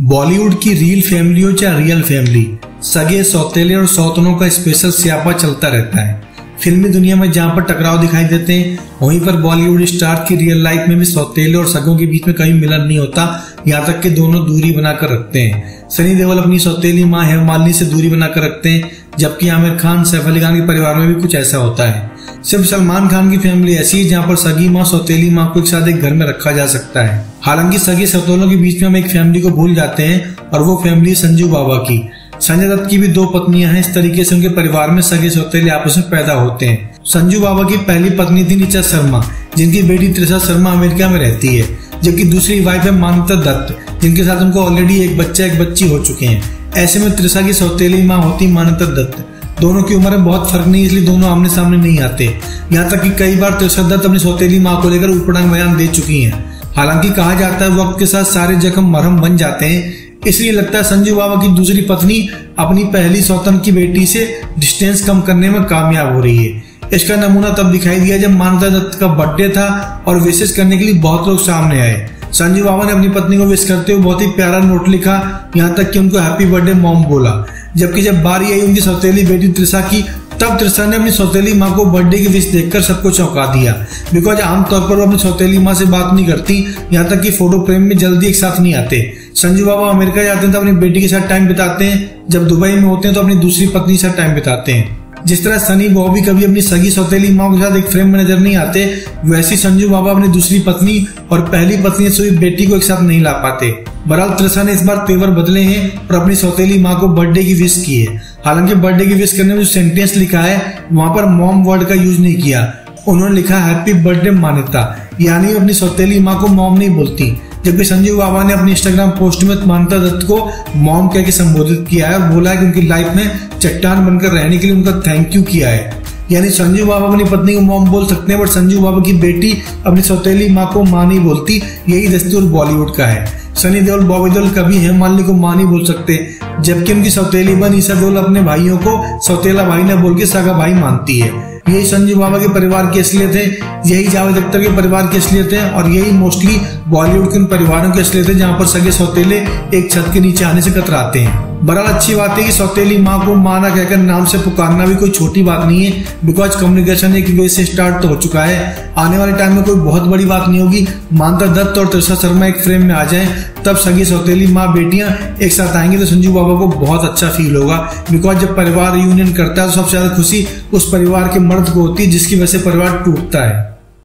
बॉलीवुड की reel family हो चाहे रियल फैमिली, सगे सौतेले और सौतनों का स्पेशल स्यापा चलता रहता है। फिल्मी दुनिया में जहां पर टकराव दिखाई देते हैं, वहीं पर बॉलीवुड स्टार की रियल लाइफ में भी सौतेले और सगों के बीच में कभी मिलन नहीं होता, यहाँ तक कि दोनों दूरी बनाकर रखते हैं। सनी देओल अपनी सौतेली मां हेमा मालिनी से दूरी बनाकर रखते हैं, जबकि आमिर खान, सैफ अली खान के परिवार में भी कुछ ऐसा होता है। सिर्फ सलमान खान की फैमिली ऐसी है जहाँ पर सगी माँ सौतेली माँ को एक साथ एक घर में रखा जा सकता है। हालांकि सगी सौतेलों के बीच में हम एक फैमिली को भूल जाते हैं और वो फैमिली संजू बाबा की। संजय दत्त की भी दो पत्नियां हैं। इस तरीके से उनके परिवार में सगे सौतेले आपस में पैदा होते हैं। संजू बाबा की पहली पत्नी थी ऋचा शर्मा, जिनकी बेटी त्रिशा शर्मा अमेरिका में रहती है, जबकि दूसरी वाइफ है मान्यता दत्त, जिनके साथ उनको ऑलरेडी एक बच्चा एक बच्ची हो चुके हैं। ऐसे में त्रिशा की सौतेली माँ होती मान्यता दत्त। दोनों की उम्र में बहुत फर्क नहीं, इसलिए दोनों आमने सामने नहीं आते। यहाँ तक कि कई बार त्रिशा दत्त अपनी सौतेली माँ को लेकर ऊटपटांग बयान दे चुकी हैं। हालांकि कहा जाता है वक्त के साथ सारे जख्म मरहम बन जाते हैं, इसलिए लगता है संजू बाबा की दूसरी पत्नी अपनी पहली सौतन की बेटी से डिस्टेंस कम करने में कामयाब हो रही है। इसका नमूना तब दिखाई दिया जब मान्यता दत्त का बर्थडे था और विशेष करने के लिए बहुत लोग सामने आए। संजू बाबा ने अपनी पत्नी को विश करते हुए बहुत ही प्यारा नोट लिखा, यहाँ तक कि उनको हैप्पी बर्थडे मॉम बोला। जबकि जब बारी आई उनकी सौतेली बेटी त्रिशा की, तब त्रिशा ने अपनी सौतेली माँ को बर्थडे की विश देखकर सबको चौंका दिया। बिकॉज आमतौर पर वो अपनी सौतेली माँ से बात नहीं करती, यहाँ तक कि फोटो फ्रेम में जल्दी एक साथ नहीं आते। संजू बाबा अमेरिका जाते हैं तो अपनी बेटी के साथ टाइम बिताते हैं, जब दुबई में होते हैं तो अपनी दूसरी पत्नी के साथ टाइम बिताते हैं। जिस तरह सनी बॉबी कभी अपनी सगी सौतेली माँ के साथ एक फ्रेम में नजर नहीं आते, वैसी संजू बाबा अपनी दूसरी पत्नी और पहली पत्नी से हुई बेटी को एक साथ नहीं ला पाते। बहरहाल त्रिशा ने इस बार तेवर बदले हैं और अपनी सौतेली माँ को बर्थडे की विश की है। हालांकि बर्थडे की विश करने में जो सेंटेंस लिखा है वहां पर मॉम वर्ड का यूज नहीं किया, उन्होंने लिखा हैप्पी बर्थडे मान्यता, यानी अपनी सौतेली माँ को मॉम नहीं बोलती। जबकि संजू बाबा ने अपनी इंस्टाग्राम पोस्ट में मान्यता दत्त को मॉम कह के संबोधित किया है और बोला है कि उनकी लाइफ में चट्टान बनकर रहने के लिए उनका थैंक यू किया है। यानी संजू बाबा अपनी पत्नी को मॉम बोल सकते हैं, बट संजू बाबा की बेटी अपनी सौतेली माँ को माँ नहीं बोलती। यही दस्तूर बॉलीवुड का है। सनी देओल, बॉबी देओल कभी हेमा मालिनी को माँ नहीं बोल सकते, जबकि उनकी सौतेली बहन ईशा देओल अपने भाइयों को सौतेला भाई न बोल के सगा भाई मानती है। यही संजू बाबा के परिवार की असलियत है, यही जावेद अख्तर के परिवार की असलियत है और यही मोस्टली बॉलीवुड के उन परिवारों की असलियत है जहाँ पर सगे सौतेले एक छत के नीचे आने से कतराते हैं। बहरहाल अच्छी बात है कि सौतेली माँ को माँ ना कहकर नाम से पुकारना भी कोई छोटी बात नहीं है, बिकॉज कम्युनिकेशन एक वे से स्टार्ट तो हो चुका है। आने वाले टाइम में कोई बहुत बड़ी बात नहीं होगी, मान्यता दत्त और त्रिशा शर्मा एक फ्रेम में आ जाएं, तब सगी सौतेली माँ बेटियां एक साथ आएंगी तो संजू बाबा को बहुत अच्छा फील होगा। बिकॉज जब परिवार यूनियन करता है तो सबसे ज्यादा खुशी उस परिवार के मर्द को होती है जिसकी वजह से परिवार टूटता है।